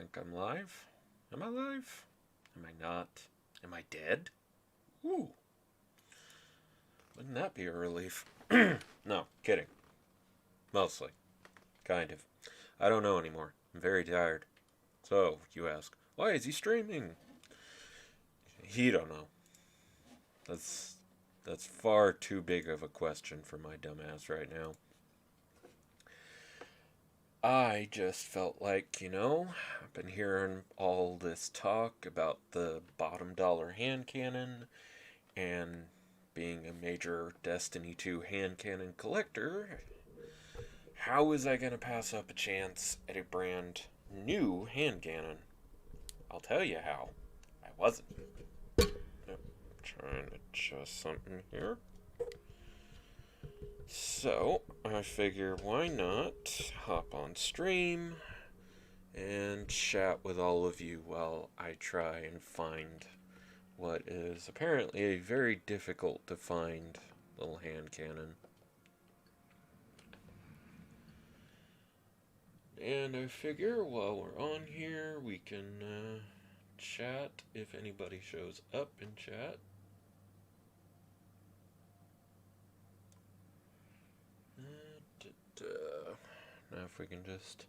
think I'm live. Am I live? Am I not? Am I dead? Ooh. Wouldn't that be a relief? No, kidding. Mostly. Kind of. I don't know anymore. I'm very tired. So, you ask, why is he streaming? He don't know. That's that's far too big of a question for my dumbass right now. I just felt like, I've been hearing all this talk about the bottom dollar hand cannon and being a major Destiny 2 hand cannon collector. How was I going to pass up a chance at a brand new hand cannon? I'll tell you how. I wasn't. Trying to adjust something here. So, I figure why not hop on stream and chat with all of you while I try and find what is apparently a very difficult to find little hand cannon. And I figure while we're on here, we can chat if anybody shows up in chat. Now if we can just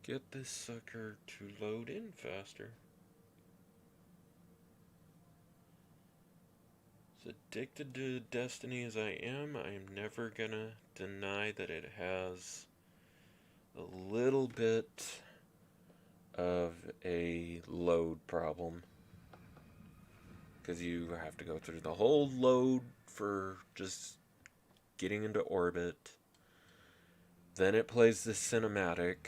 get this sucker to load in faster. As addicted to Destiny as I am never gonna deny that it has a little bit of a load problem. Because you have to go through the whole load for just getting into orbit. Then it plays the cinematic.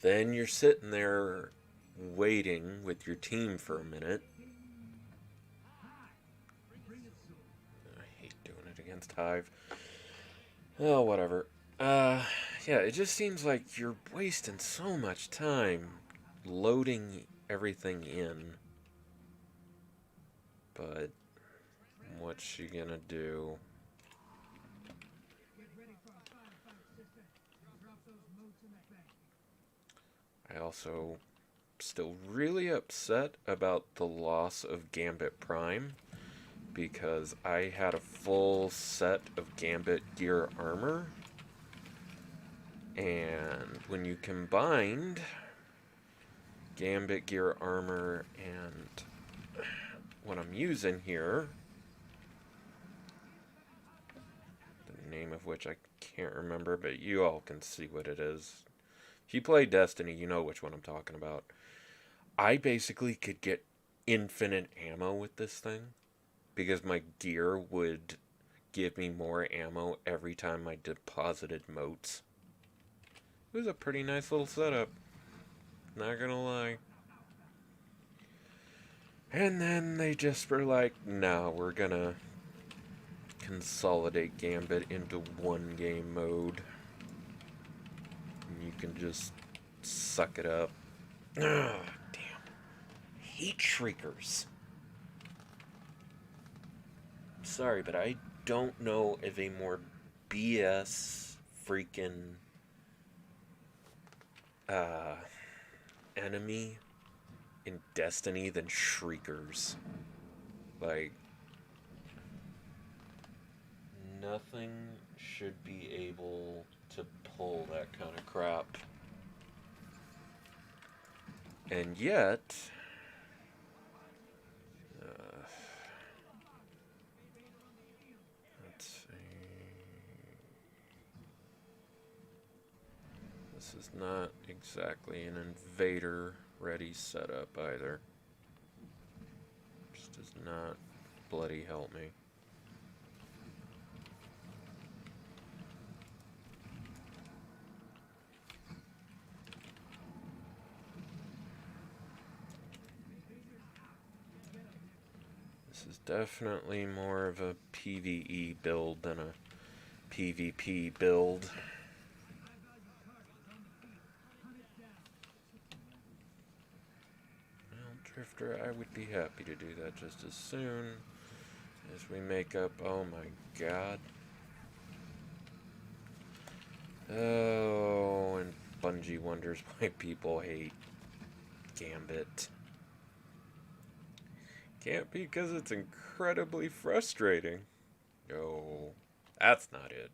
Then you're sitting there waiting with your team for a minute. I hate doing it against Hive. Oh, whatever. Yeah, it just seems like you're wasting so much time loading everything in. But what's she gonna do? I also still really upset about the loss of Gambit Prime because I had a full set of Gambit gear armor, and when you combined Gambit gear armor and what I'm using here, the name of which I can't remember, but you all can see what it is. If you play Destiny, you know which one I'm talking about. I basically could get infinite ammo with this thing because my gear would give me more ammo every time I deposited motes. It was a pretty nice little setup, not gonna lie. And then they just were like, no, we're gonna consolidate Gambit into one game mode. You can just suck it up. Ugh, damn. Heat shriekers. Sorry, but I don't know of a more BS freaking enemy in Destiny than shriekers. Like, nothing should be able to pull that kind of crap. And yet, let's see. This is not exactly an invader-ready setup either. This does not bloody help me. This is definitely more of a PvE build than a PvP build. Well, Drifter, I would be happy to do that just as soon as we make up. Oh my god. Oh, and Bungie wonders why people hate Gambit. Can't be because it's incredibly frustrating. No, that's not it.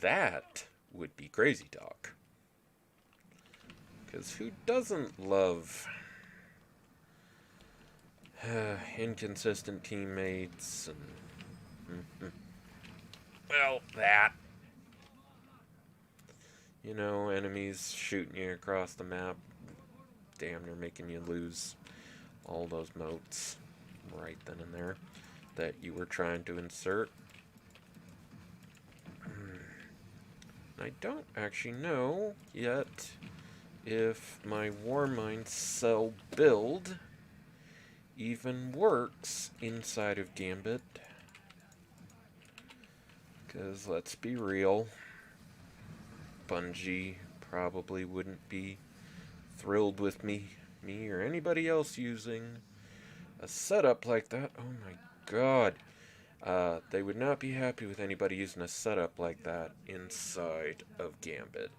That would be crazy talk. Because who doesn't love inconsistent teammates and well, that. You know, enemies shooting you across the map, damn near making you lose all those motes right then and there that you were trying to insert. I don't actually know yet if my Warmind cell build even works inside of Gambit. Because let's be real, Bungie probably wouldn't be thrilled with me or anybody else using a setup like that. Oh my god. They would not be happy with anybody using a setup like that inside of Gambit.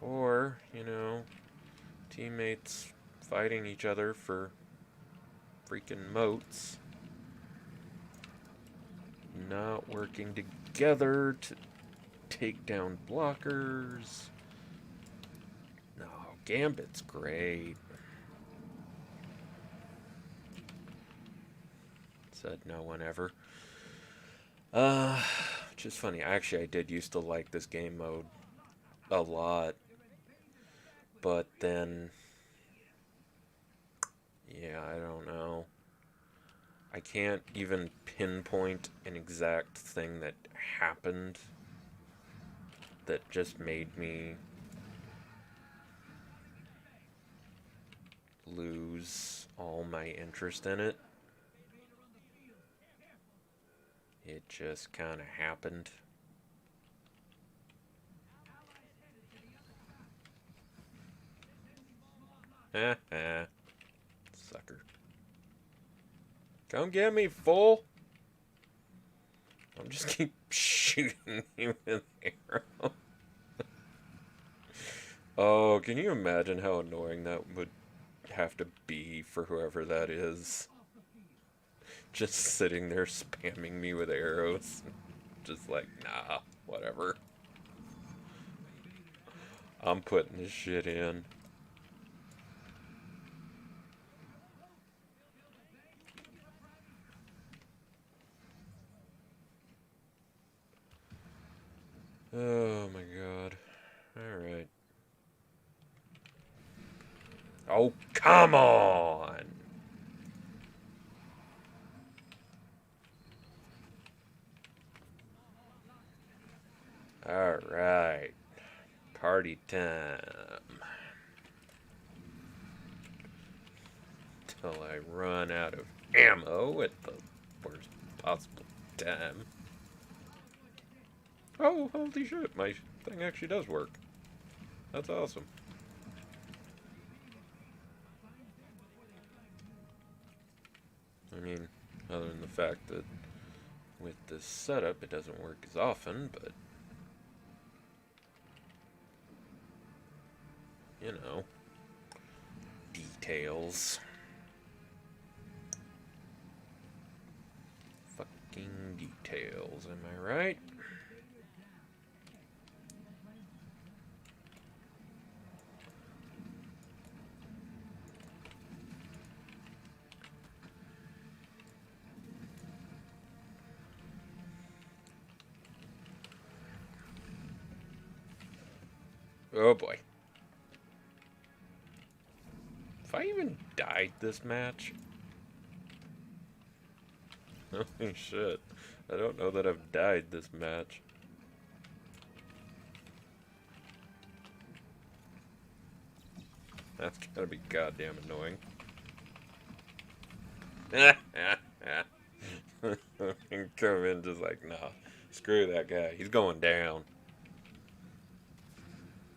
Or, you know, teammates fighting each other for freaking motes, not working together to take down blockers. No, Gambit's great. Said no one ever. Which is funny. Actually, I did used to like this game mode a lot. But then, yeah, I don't know. I can't even pinpoint an exact thing that happened that just made me lose all my interest in it. It just kind of happened. Sucker. Come get me, fool! I'm just keep shooting you with arrows. Oh, can you imagine how annoying that would have to be for whoever that is? Just sitting there spamming me with arrows. Just like, nah, whatever. I'm putting this shit in. Oh my god. Alright. Oh, come on! Alright. Party time. Till I run out of ammo at the worst possible time. Oh, holy shit, my thing actually does work. That's awesome. I mean, other than the fact that with this setup it doesn't work as often, but you know, details. Fucking details, am I right? Oh boy. If I even died this match? Holy shit. I don't know that I've died this match. That's gotta be goddamn annoying. And come in just like, nah, screw that guy. He's going down.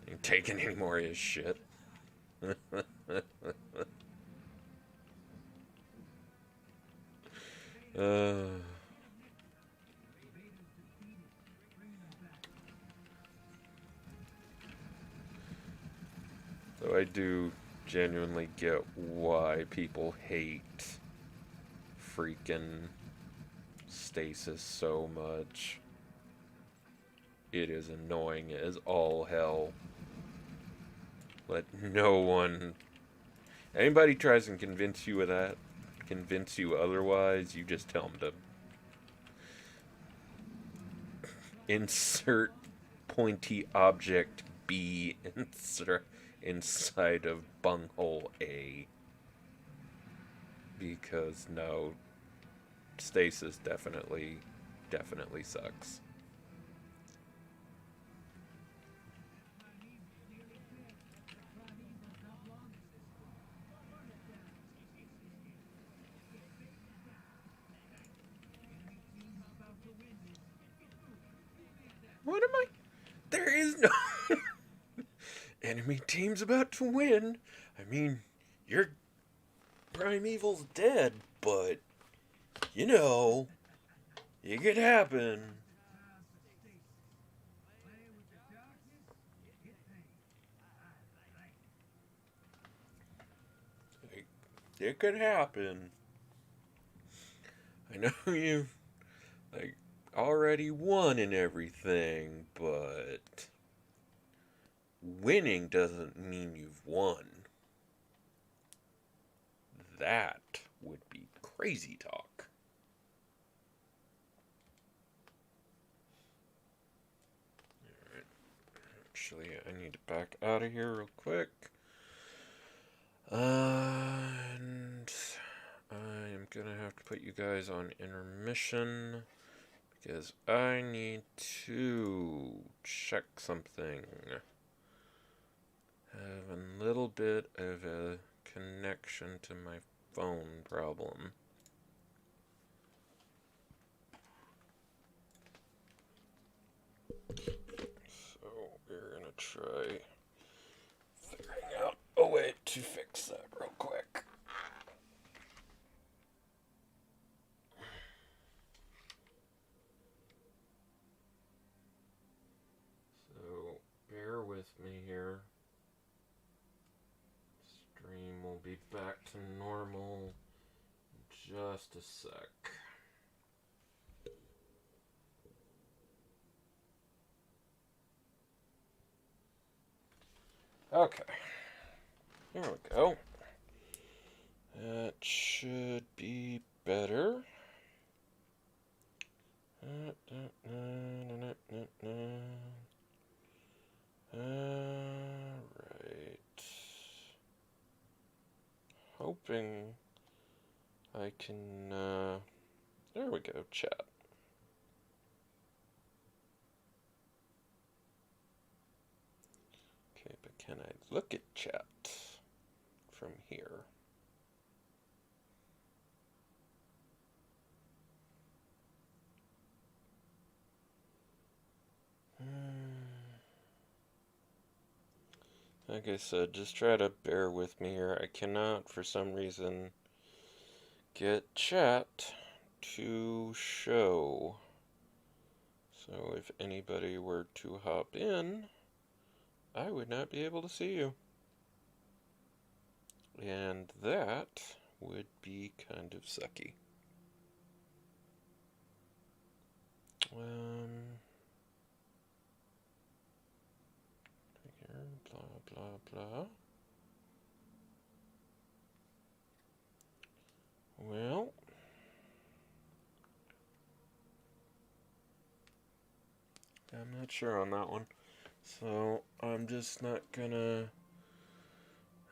Ain't taking any more of his shit. uh, so I do genuinely get why people hate freaking stasis so much. It is annoying as all hell. Let no one... Anybody tries and convince you of that, convince you otherwise, you just tell them to insert pointy object B inside of bunghole A. Because no, stasis definitely sucks. What am I? There is no enemy team's about to win. I mean, your Primeval's dead, but you know, it could happen. It could happen. I know you like already won and everything, but winning doesn't mean you've won. That would be crazy talk. Alright. Actually, I need to back out of here real quick. And I'm gonna have to put you guys on intermission because I need to check something. Have a little bit of a connection to my phone problem. So we're gonna try figuring out a way to fix that real quick. So bear with me here. Stream will be back to normal in just a sec. Okay. There we go. That should be better. Alright. Hoping I can, there we go, chat. Okay, but can I look at chat from here? Like I said, just try to bear with me here. I cannot, for some reason, get chat to show. So if anybody were to hop in, I would not be able to see you. And that would be kind of sucky. Here, blah, blah, blah. Well, I'm not sure on that one. So I'm just not gonna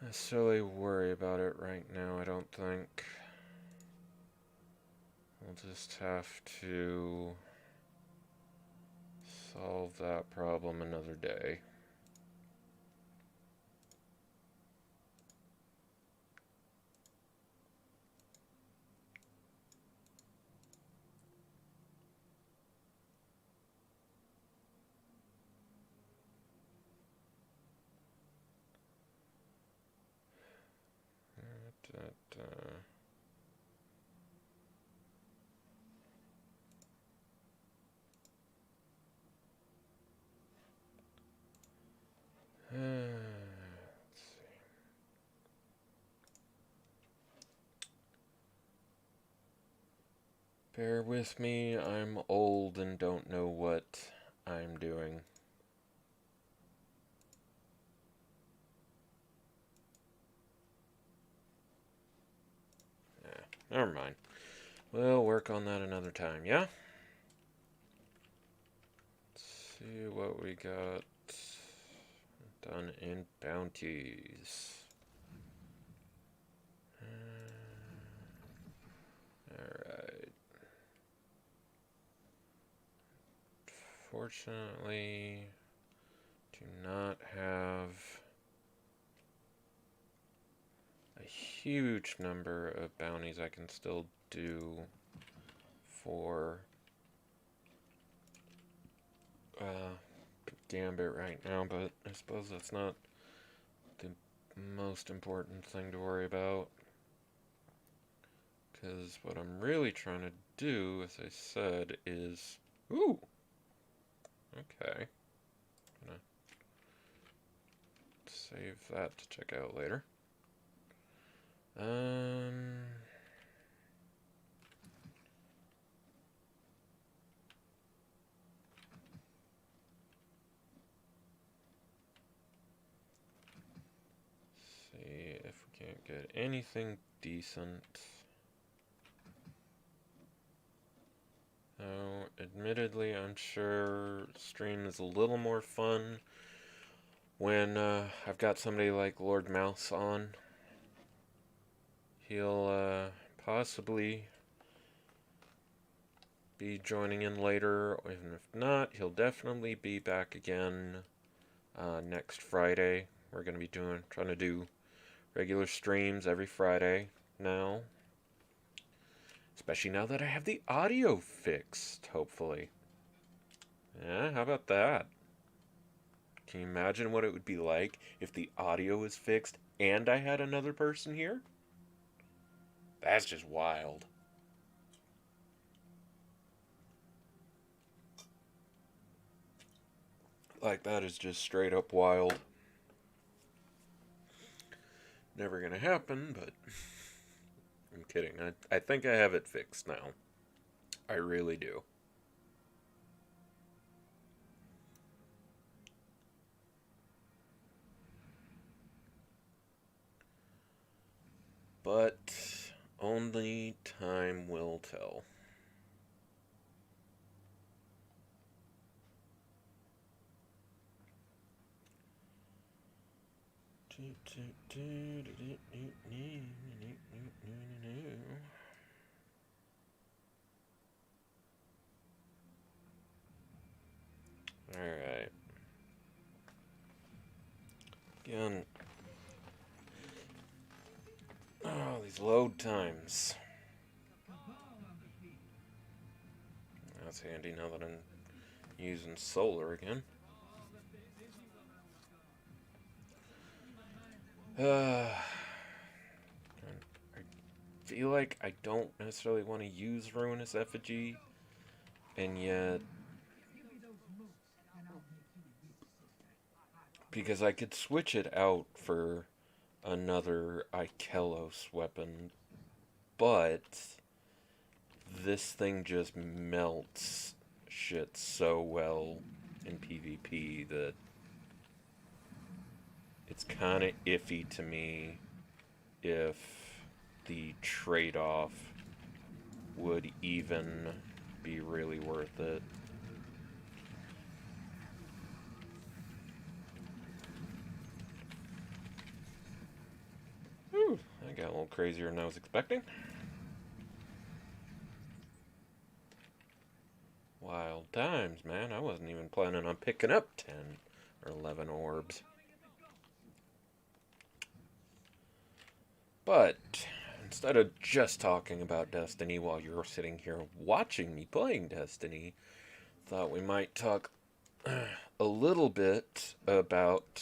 necessarily worry about it right now, I don't think. We'll just have to solve that problem another day. Bear with me, I'm old and don't know what I'm doing. Never mind. We'll work on that another time, yeah? Let's see what we got done in bounties. Alright. Fortunately, do not have a huge number of bounties I can still do for Gambit right now, but I suppose that's not the most important thing to worry about. Because what I'm really trying to do, as I said, is... Ooh! Okay. Gonna save that to check out later. See if we can't get anything decent. Now, admittedly, I'm sure stream is a little more fun when I've got somebody like Lord Mouse on. He'll possibly be joining in later, and if not, he'll definitely be back again next Friday. We're going to be trying to do regular streams every Friday now. Especially now that I have the audio fixed, hopefully. Yeah, how about that? Can you imagine what it would be like if the audio was fixed and I had another person here? That's just wild. Like, that is just straight up wild. Never gonna happen, but I'm kidding. I think I have it fixed now. I really do. But only time will tell. Alright. Again. Oh, these load times. That's handy now that I'm using solar again. I feel like I don't necessarily want to use Ruinous Effigy, and yet... Because I could switch it out for another Ikelos weapon, but this thing just melts shit so well in PvP that it's kind of iffy to me if the trade-off would even be really worth it. Whew, that got a little crazier than I was expecting. Wild times, man. I wasn't even planning on picking up 10 or 11 orbs. But instead of just talking about Destiny while you're sitting here watching me playing Destiny, thought we might talk a little bit about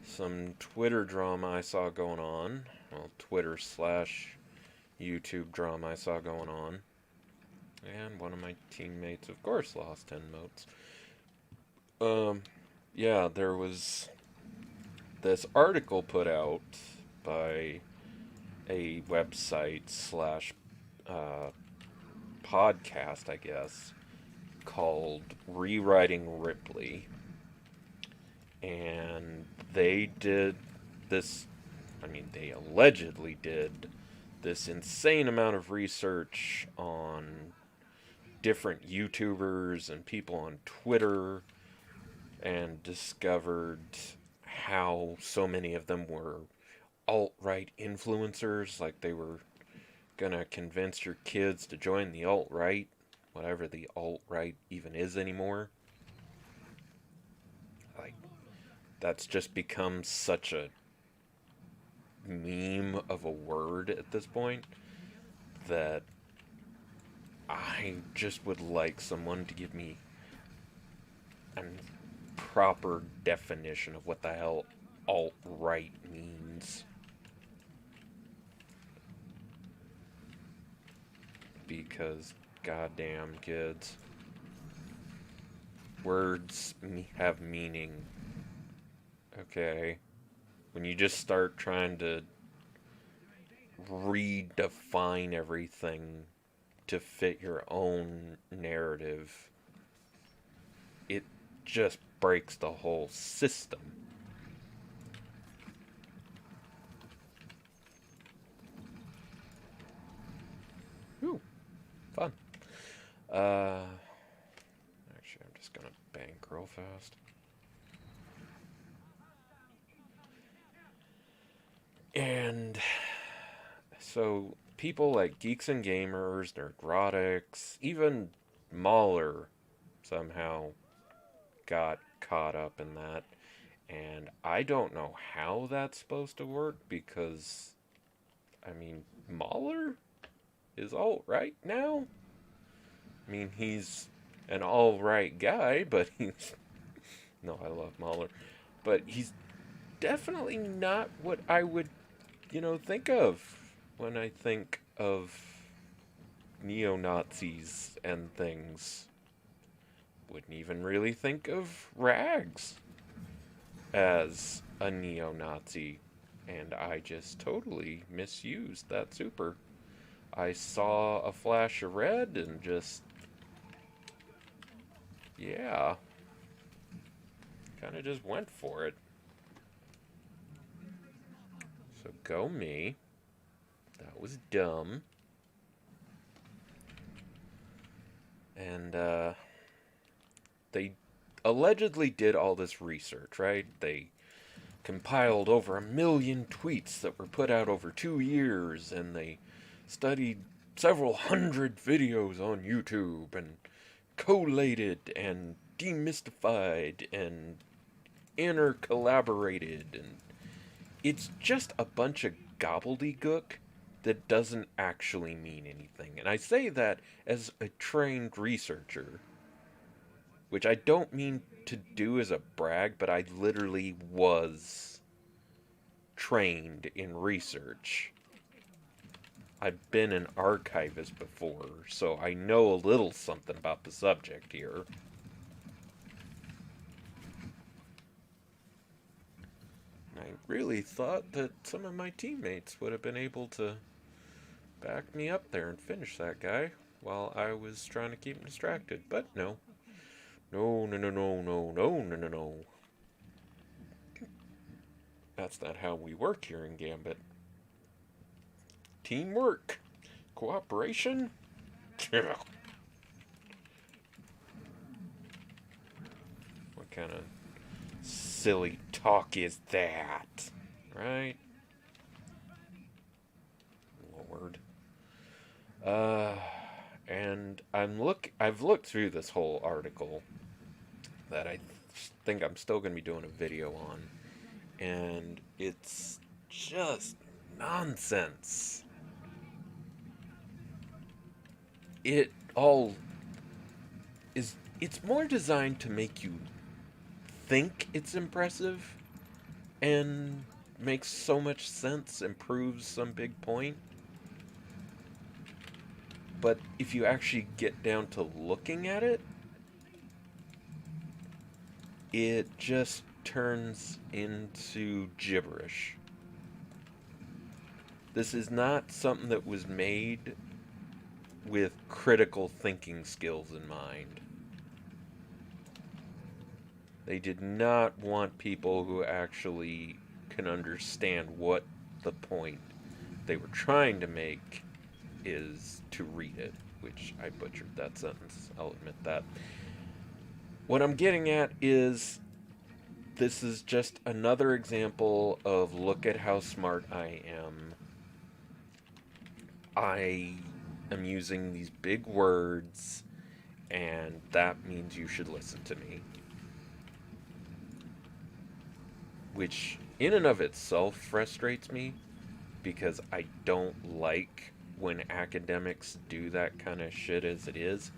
some Twitter drama I saw going on. Well, Twitter / YouTube drama I saw going on. And one of my teammates, of course, lost 10 motes. Yeah, there was this article put out by a website / podcast, I guess, called Rewriting Ripley. And they did this, I mean, they allegedly did this insane amount of research on different YouTubers and people on Twitter and discovered how so many of them were alt-right influencers, like they were gonna convince your kids to join the alt-right, whatever the alt-right even is anymore. Like, that's just become such a meme of a word at this point that I just would like someone to give me a proper definition of what the hell alt-right means. Because, goddamn, kids, words have meaning. Okay? When you just start trying to redefine everything to fit your own narrative, it just breaks the whole system. Ooh, fun. Actually, I'm just gonna bank real fast. And so people like Geeks and Gamers, Nerdrotics, even Mahler somehow got caught up in that. And I don't know how that's supposed to work because, I mean, Mahler is alt-right now? I mean, he's an all-right guy, but he's... No, I love Mahler. But he's definitely not what I would, think of when I think of neo-Nazis and things. Wouldn't even really think of Rags as a neo-Nazi. And I just totally misused that super. I saw a flash of red and just... yeah. Kind of just went for it. So go me. That was dumb. And, they allegedly did all this research, right? They compiled over 1 million tweets that were put out over 2 years, and they studied several hundred videos on YouTube, and collated, and demystified, and intercollaborated, and it's just a bunch of gobbledygook that doesn't actually mean anything. And I say that as a trained researcher, which I don't mean to do as a brag, but I literally was trained in research. I've been an archivist before, so I know a little something about the subject here. I really thought that some of my teammates would have been able to back me up there and finish that guy while I was trying to keep him distracted, but no. No, no, no, no, no, no, no, no, no. That's not how we work here in Gambit. Teamwork. Cooperation. What kind of silly talk is that? Right? Lord. And I've looked through this whole article that I think I'm still going to be doing a video on. And it's just nonsense. It all is... It's more designed to make you think it's impressive and makes so much sense and proves some big point. But if you actually get down to looking at it, it just turns into gibberish. This is not something that was made with critical thinking skills in mind. They did not want people who actually can understand what the point they were trying to make is to read it, which I butchered that sentence, I'll admit that. What I'm getting at is this is just another example of look at how smart I am. I am using these big words, and that means you should listen to me. Which, in and of itself, frustrates me because I don't like when academics do that kind of shit as it is.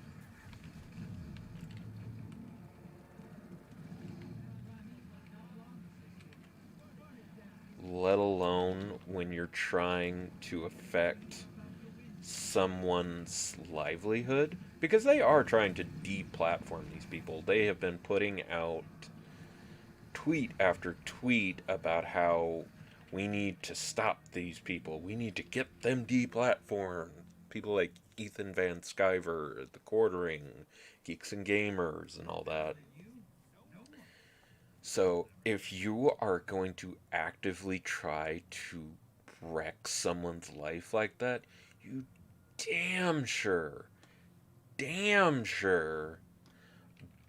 Let alone when you're trying to affect someone's livelihood, because they are trying to deplatform these people. They have been putting out tweet after tweet about how we need to stop these people. We need to get them deplatformed. People like Ethan Van Sciver, The Quartering, Geeks and Gamers, and all that. So if you are going to actively try to wreck someone's life like that, you damn sure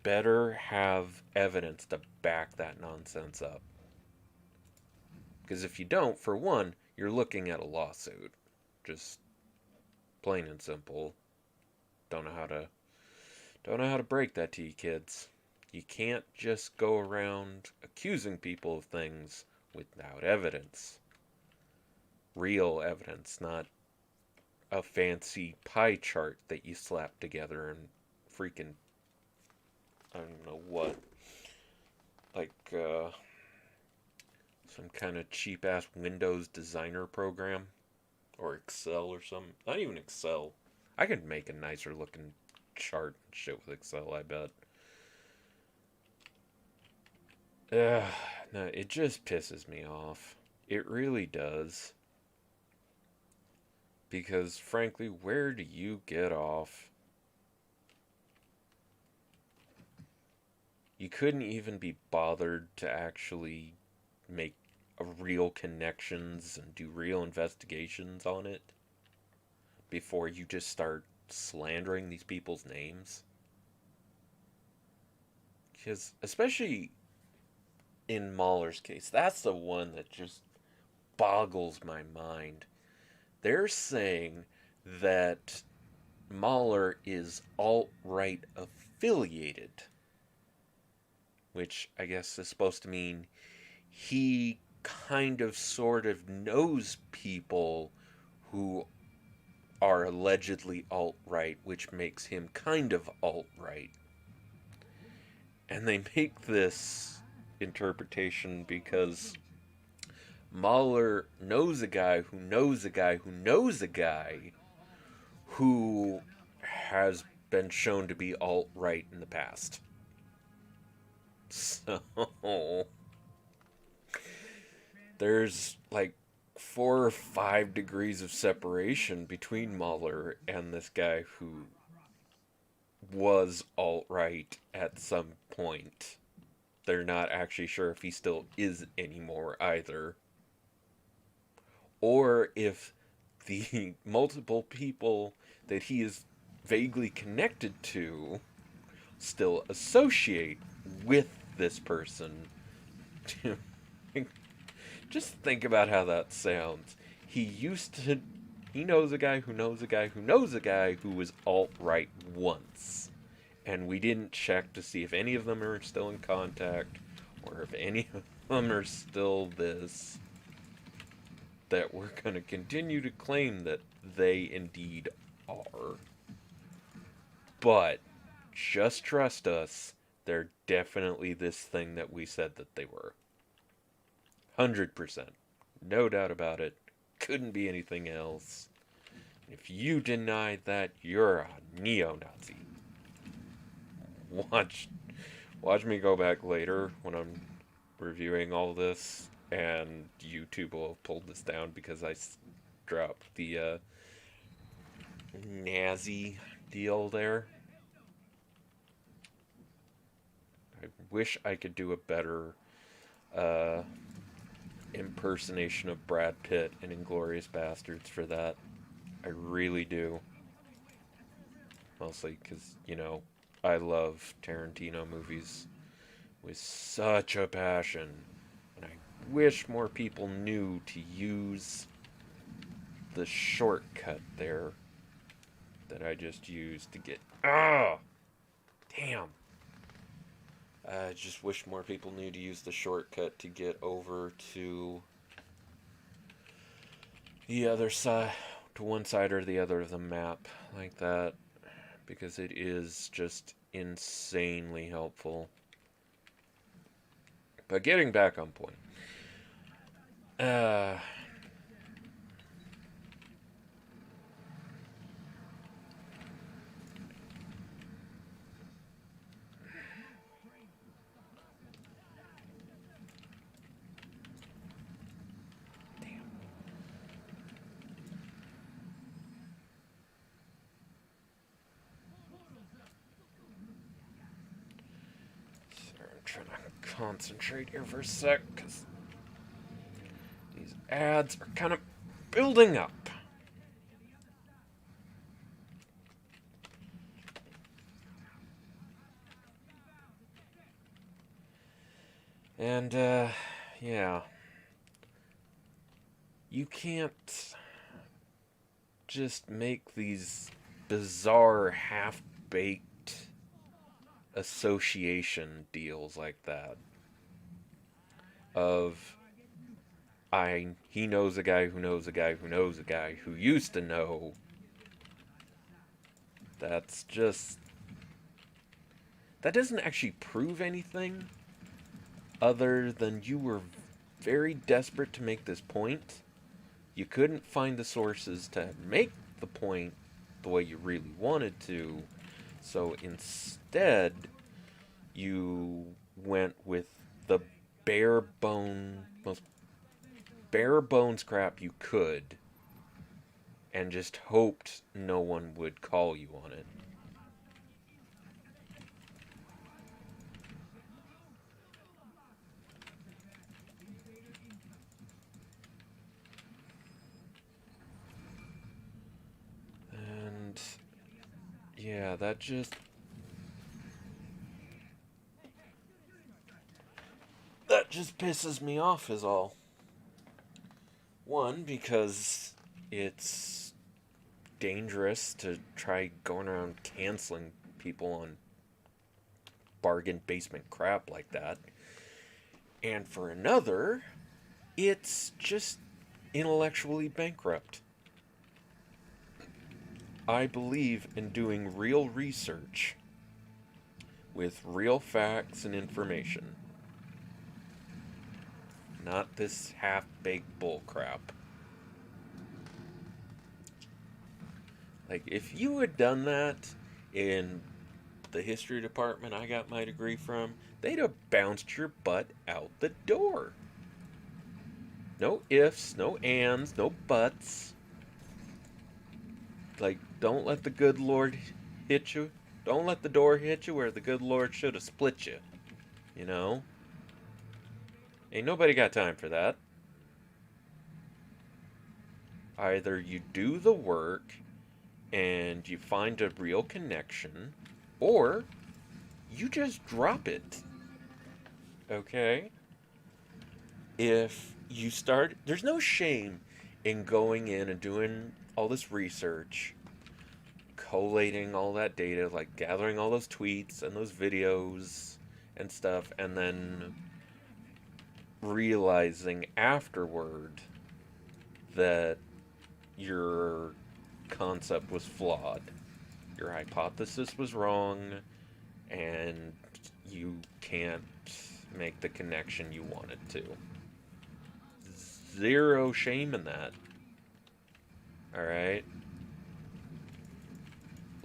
better have evidence to back that nonsense up. Because if you don't, for one, you're looking at a lawsuit. Just plain and simple. Don't know how to break that to you kids. You can't just go around accusing people of things without evidence. Real evidence, not a fancy pie chart that you slap together and freaking, I don't know what, like some kind of cheap ass Windows designer program or Excel or something. Not even Excel. I could make a nicer looking chart and shit with Excel, I bet. No, it just pisses me off. It really does. Because, frankly, where do you get off? You couldn't even be bothered to actually make real connections and do real investigations on it before you just start slandering these people's names. Because, especially in Mahler's case, that's the one that just boggles my mind. They're saying that Mahler is alt-right affiliated, which I guess is supposed to mean he kind of sort of knows people who are allegedly alt-right, which makes him kind of alt-right. And they make this interpretation because Mahler knows a guy who knows a guy who knows a guy who has been shown to be alt-right in the past. So there's like 4 or 5 degrees of separation between Mahler and this guy who was alt-right at some point. They're not actually sure if he still is anymore either. Or if the multiple people that he is vaguely connected to still associate with this person. Just think about how that sounds. He knows a guy who knows a guy who knows a guy who was alt-right once. And we didn't check to see if any of them are still in contact or if any of them are still this. That we're going to continue to claim that they indeed are. But just trust us, they're definitely this thing that we said that they were. 100%. No doubt about it. Couldn't be anything else. If you deny that, you're a neo-Nazi. Watch me go back later when I'm reviewing all this, and YouTube will have pulled this down because I dropped the Nazi deal there. I wish I could do a better uh, impersonation of Brad Pitt in Inglourious Bastards for that. I really do. Mostly because, I love Tarantino movies with such a passion. And I wish more people knew to use the shortcut there that I just used to get. Ah! Damn! I just wish more people knew to use the shortcut to get over to the other side, to one side or the other of the map like that, because it is just insanely helpful. But getting back on point. Uh, Sorry, I'm trying to concentrate here for a sec, because these ads are kind of building up. And, yeah. You can't just make these bizarre, half-baked association deals like that. Of, he knows a guy who knows a guy who knows a guy who used to know. That's just... That doesn't actually prove anything other than you were very desperate to make this point. You couldn't find the sources to make the point the way you really wanted to, so instead you went with the most bare bones crap you could and just hoped no one would call you on it. And yeah, that just pisses me off is all. One, because it's dangerous to try going around canceling people on bargain basement crap like that. And for another, it's just intellectually bankrupt. I believe in doing real research with real facts and information. Not this half-baked bullcrap. Like, if you had done that in the history department I got my degree from, they'd have bounced your butt out the door. No ifs, no ands, no buts. Like, don't let the good Lord hit you. Don't let the door hit you where the good Lord should have split you. You know? Ain't nobody got time for that. Either you do the work and you find a real connection, or you just drop it. Okay? If you start... There's no shame in going in and doing all this research, collating all that data, like gathering all those tweets and those videos and stuff, and then realizing afterward that your concept was flawed. Your hypothesis was wrong, and you can't make the connection you wanted to. Zero shame in that. Alright?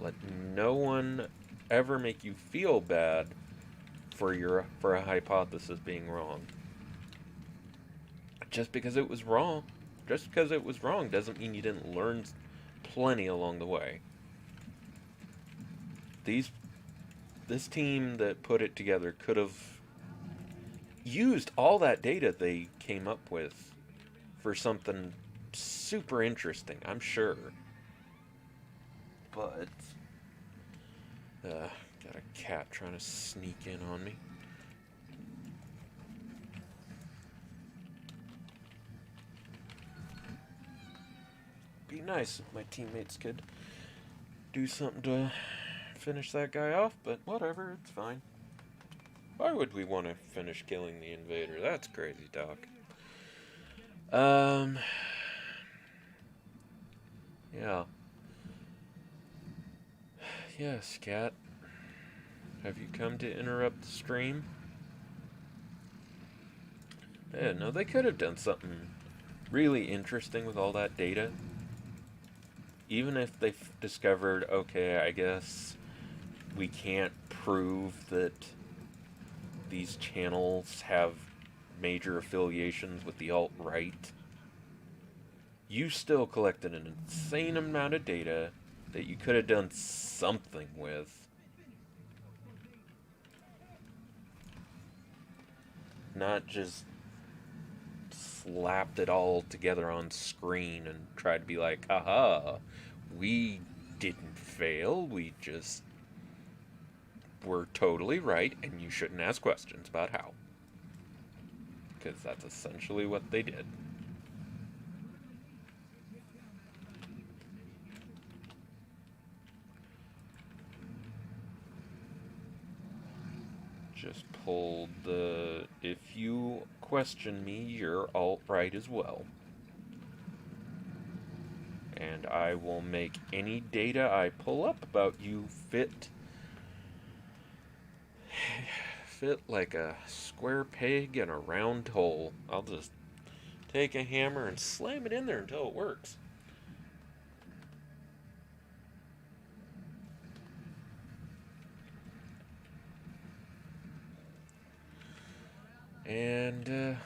Let no one ever make you feel bad for a hypothesis being wrong. Just because it was wrong doesn't mean you didn't learn plenty along the way. This team that put it together could have used all that data they came up with for something super interesting, I'm sure. But got a cat trying to sneak in on me. Be nice if my teammates could do something to finish that guy off, but whatever, it's fine. Why would we want to finish killing the invader? That's crazy talk. Yeah. Yes, cat. Have you come to interrupt the stream? Yeah, no, they could have done something really interesting with all that data. Even if they discovered, okay, I guess we can't prove that these channels have major affiliations with the alt-right, you still collected an insane amount of data that you could have done something with. Not just slapped it all together on screen and tried to be like, haha, we didn't fail, we just were totally right, and you shouldn't ask questions about how. Because that's essentially what they did. Just pulled the, if you question me, you're alt-right as well. And I will make any data I pull up about you fit like a square peg in a round hole. I'll just take a hammer and slam it in there until it works. And, you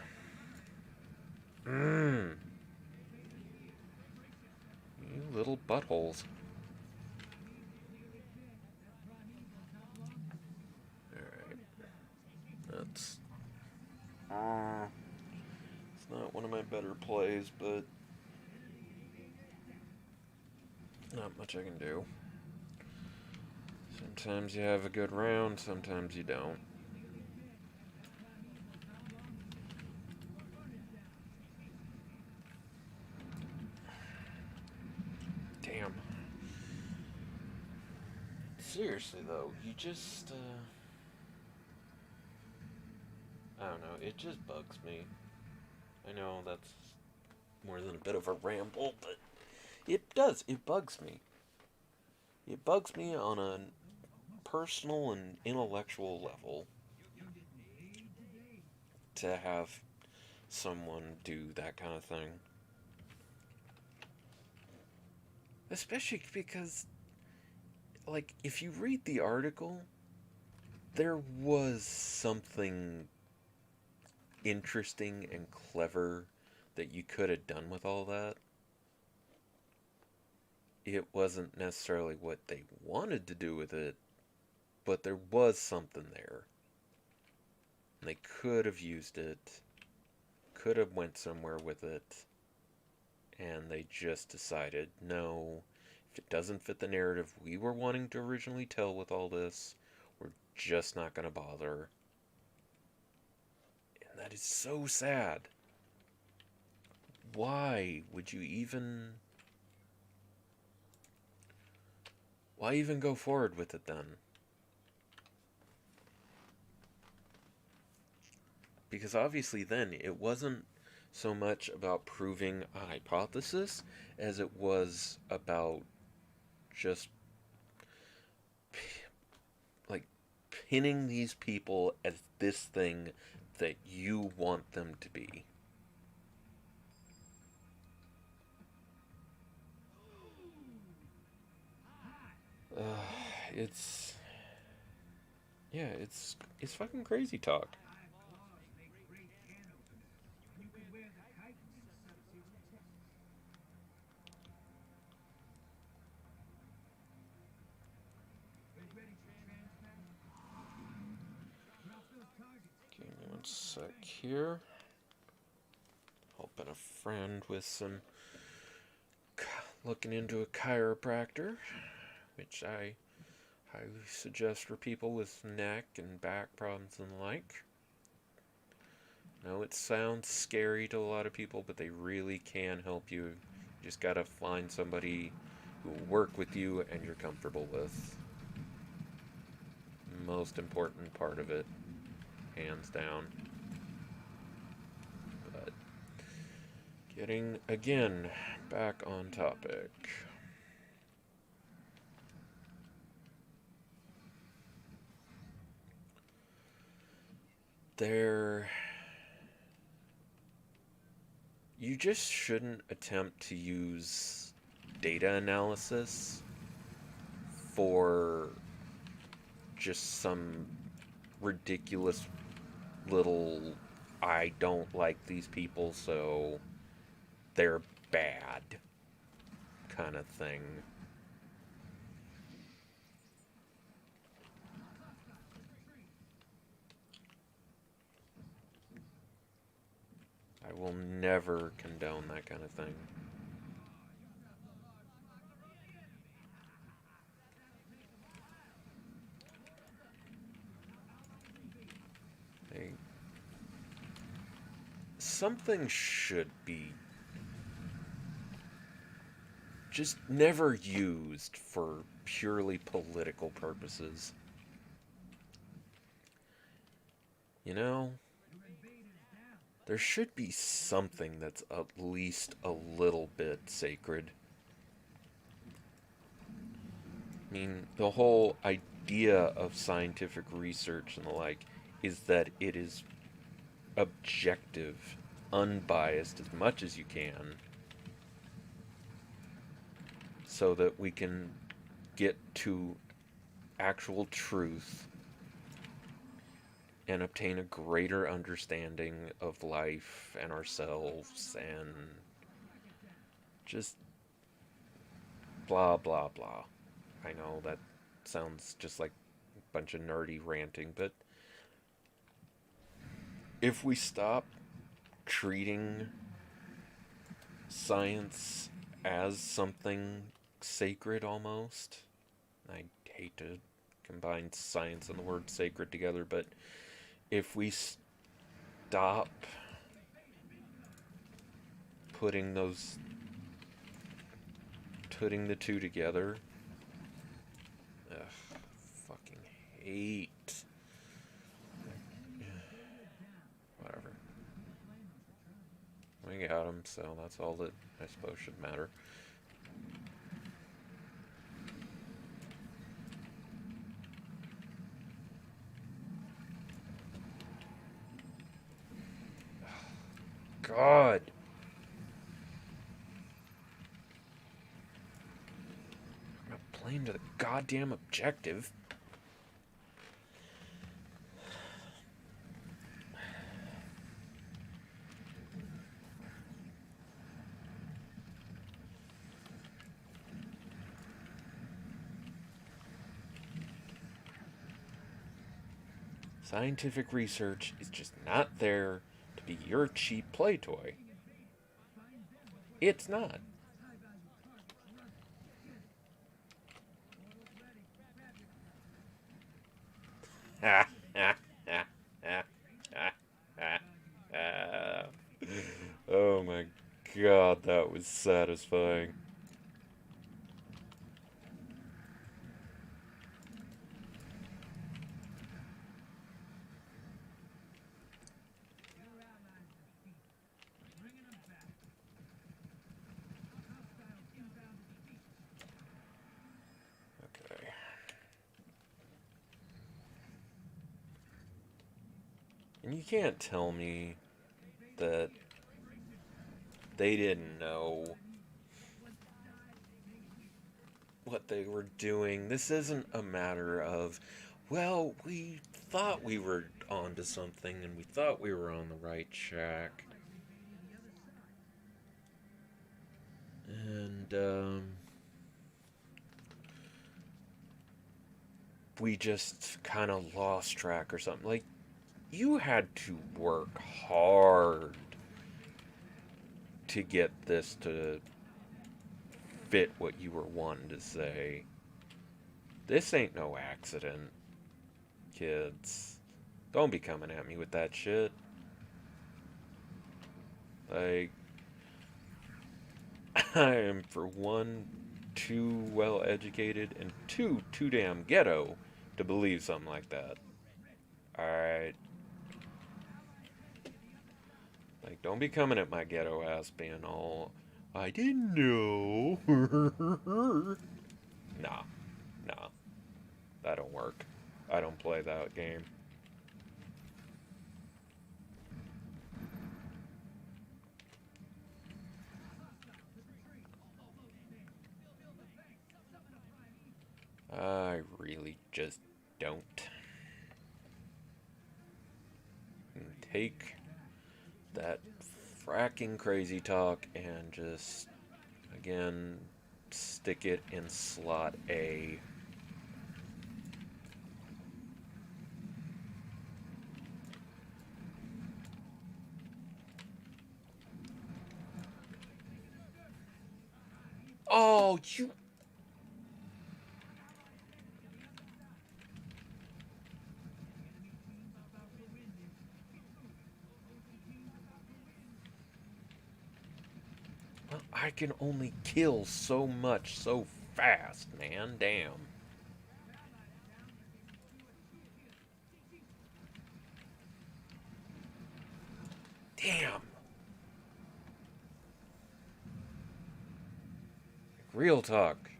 little buttholes. Alright. That's... it's not one of my better plays, but not much I can do. Sometimes you have a good round, sometimes you don't. Damn. Seriously though, you just, I don't know, it just bugs me. I know that's more than a bit of a ramble, but it does, it bugs me. It bugs me on a personal and intellectual level to have someone do that kind of thing. Especially because, like, if you read the article, there was something interesting and clever that you could have done with all that. It wasn't necessarily what they wanted to do with it, but there was something there. And they could have used it, could have went somewhere with it, and they just decided, no, if it doesn't fit the narrative we were wanting to originally tell with all this, we're just not going to bother. And that is so sad. Why would you even... why even go forward with it then? Because obviously then it wasn't so much about proving a hypothesis as it was about just like pinning these people as this thing that you want them to be. It's... yeah, it's fucking crazy talk. Sec here. Helping a friend with some looking into a chiropractor, which I highly suggest for people with neck and back problems and the like. No, it sounds scary to a lot of people, but they really can help you. You just gotta find somebody who will work with you and you're comfortable with. Most important part of it, hands down. But getting, again, back on topic. You just shouldn't attempt to use data analysis for just some ridiculous little I don't like these people so they're bad kind of thing. I will never condone that kind of thing. They, something should be just never used for purely political purposes. You know, there should be something that's at least a little bit sacred. I mean, the whole idea of scientific research and the like is that it is objective, unbiased as much as you can, so that we can get to actual truth and obtain a greater understanding of life and ourselves and just blah blah blah. I know that sounds just like a bunch of nerdy ranting, but if we stop treating science as something sacred almost, I hate to combine science and the word sacred together, but if we stop putting the two together, ugh, fucking hate. Whatever. We got him, so that's all that I suppose should matter. God. I'm not playing to the goddamn objective. Scientific research is just not there to be your cheap play toy. It's not. Oh my god, that was satisfying. Okay. And you can't tell me that they didn't know what they were doing. This isn't a matter of, well, we thought we were onto something and we thought we were on the right track. And, we just kind of lost track or something. Like, You had to work hard to get this to fit what you were wanting to say. This ain't no accident, kids. Don't be coming at me with that shit. Like, I am, for one, too well educated, and two, too damn ghetto to believe something like that. Alright? Like, don't be coming at my ghetto ass being all, I didn't know. Nah, nah, that don't work. I don't play that game. I really just don't. Take that fracking crazy talk and just, again, stick it in slot A. Oh, you. Well, I can only kill so much so fast, man. Damn. Damn. Real talk.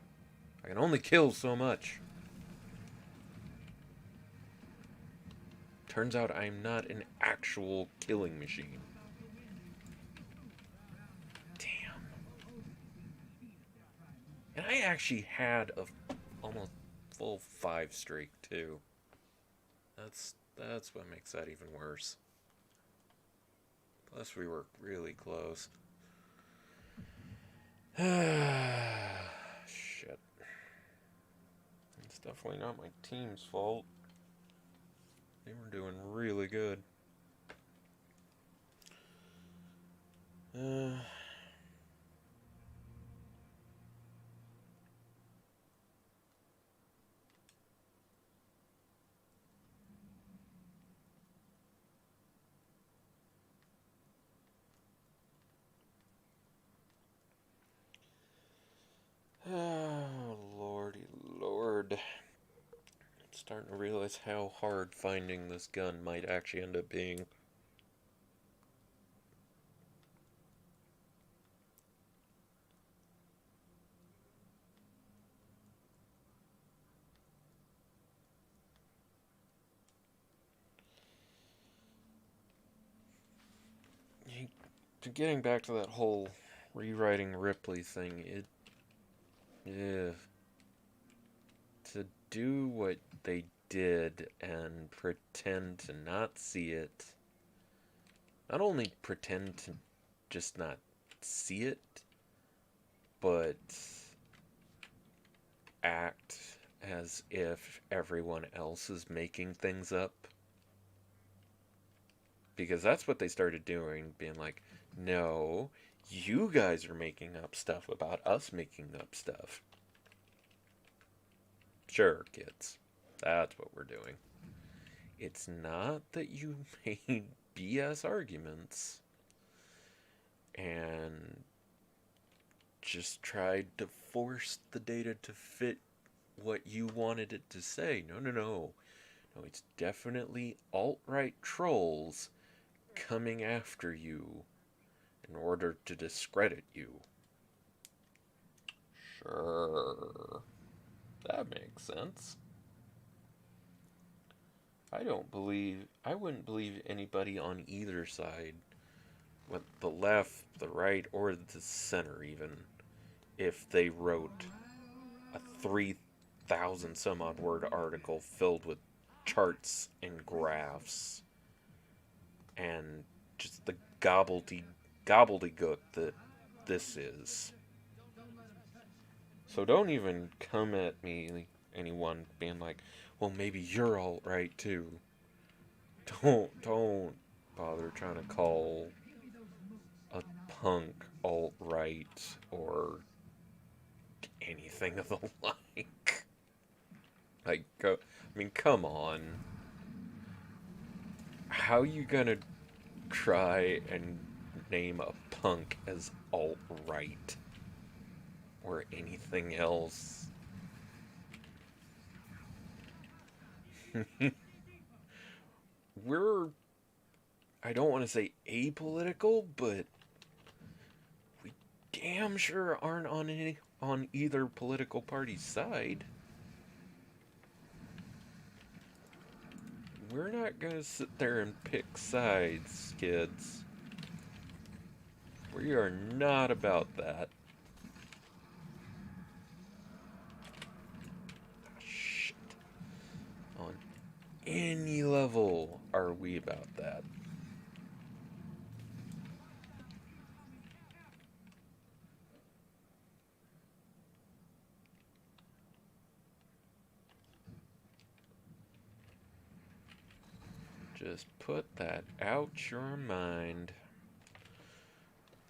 I can only kill so much. Turns out I'm not an actual killing machine. Damn. And I actually had a almost full 5 streak too. That's what makes that even worse. Plus we were really close. Shit. It's definitely not my team's fault. They were doing really good. Uh, oh, lordy lord. I'm starting to realize how hard finding this gun might actually end up being. Getting back to that whole rewriting Ripley thing, yeah, to do what they did and pretend to not see it, not only pretend to just not see it, but act as if everyone else is making things up. Because that's what they started doing, being like, no, you guys are making up stuff about us making up stuff. Sure, kids, that's what we're doing. It's not that you made BS arguments and just tried to force the data to fit what you wanted it to say. No, no, no. No, it's definitely alt-right trolls coming after you in order to discredit you. Sure. That makes sense. I wouldn't believe anybody on either side, with the left, the right, or the center even, if they wrote a 3,000 some odd word article filled with charts and graphs and just the gobbledygook that this is. So don't even come at me, anyone, being like, well, maybe you're alt right too. Don't bother trying to call a punk alt-right or anything of the like. Like, I mean, come on. How you gonna try and name a punk as alt-right or anything else? We're, I don't want to say apolitical, but we damn sure aren't on either political party's side. We're not gonna sit there and pick sides, kids. We are not about that. Shit. On any level are we about that? Just put that out your mind.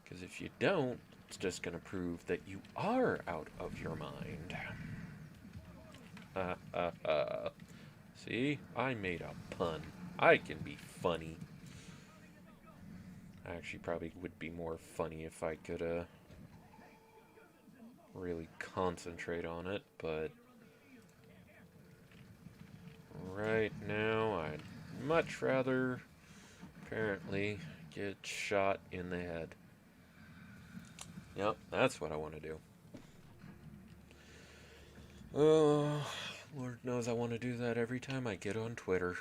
Because if you don't, it's just going to prove that you are out of your mind. See? I made a pun. I can be funny. Actually, probably would be more funny if I could, really concentrate on it, but right now, I'd much rather, apparently, get shot in the head. Yep, that's what I want to do. Oh, Lord knows I want to do that every time I get on Twitter.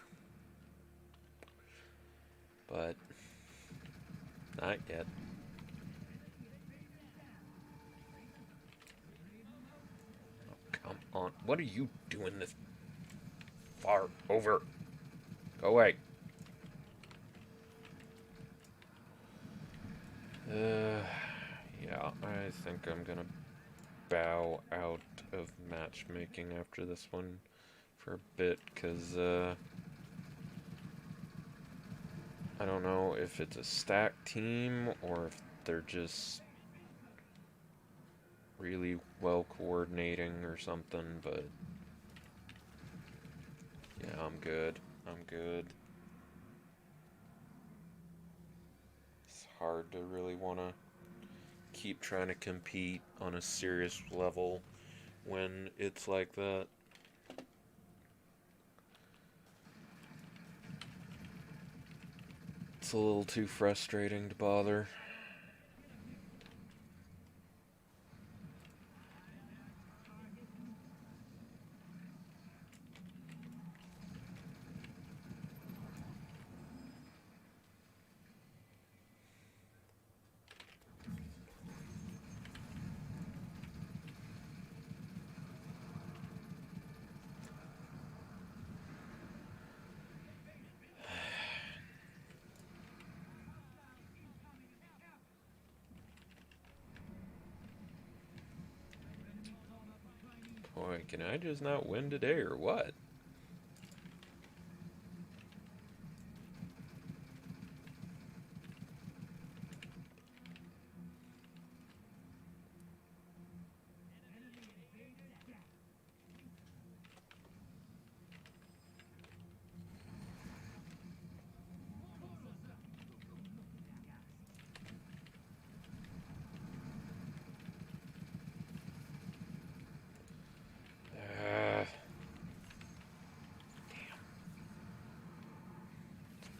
But, not yet. Oh, come on. What are you doing this far over? Go away. Yeah, I think I'm gonna bow out of matchmaking after this one for a bit, because, I don't know if it's a stacked team or if they're just really well coordinating or something, but yeah, I'm good. I'm good. It's hard to really want to keep trying to compete on a serious level when it's like that. It's a little too frustrating to bother. Boy, can I just not win today or what?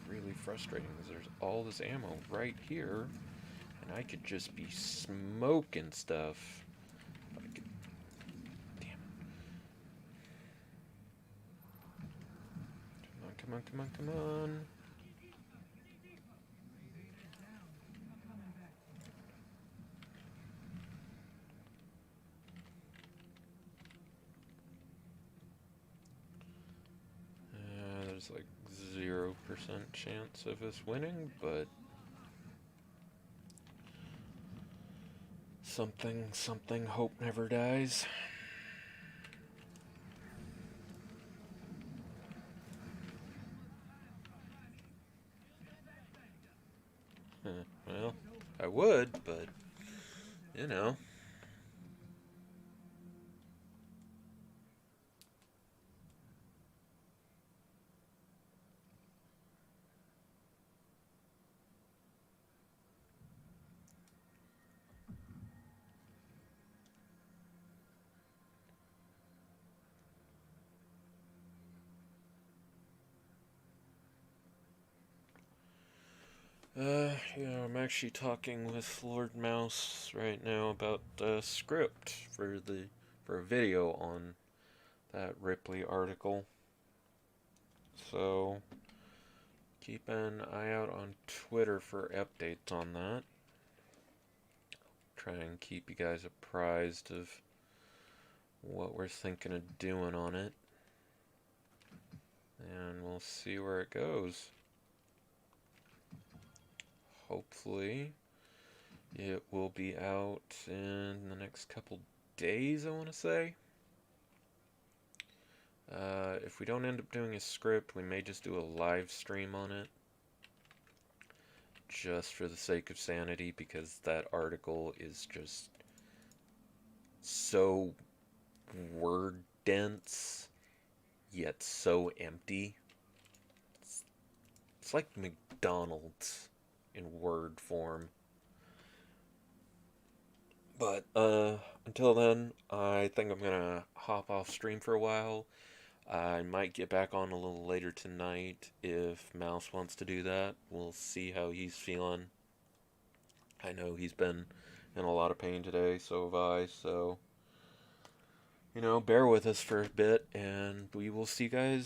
Really frustrating because there's all this ammo right here, and I could just be smoking stuff. I could, damn it. Come on, come on, come on, come on. There's like 0% chance of us winning, but something, hope never dies. I would, but, you know. I'm actually talking with Lord Mouse right now about the script for a video on that Ripley article. So keep an eye out on Twitter for updates on that. Try and keep you guys apprised of what we're thinking of doing on it. And we'll see where it goes. Hopefully, it will be out in the next couple days, I want to say. If we don't end up doing a script, we may just do a live stream on it. Just for the sake of sanity, because that article is just so word dense, yet so empty. It's like McDonald's in word form. But until then, I think I'm gonna hop off stream for a while. I might get back on a little later tonight if Mouse wants to do that. We'll see how he's feeling. I know he's been in a lot of pain today, so have I, so bear with us for a bit, and we will see you guys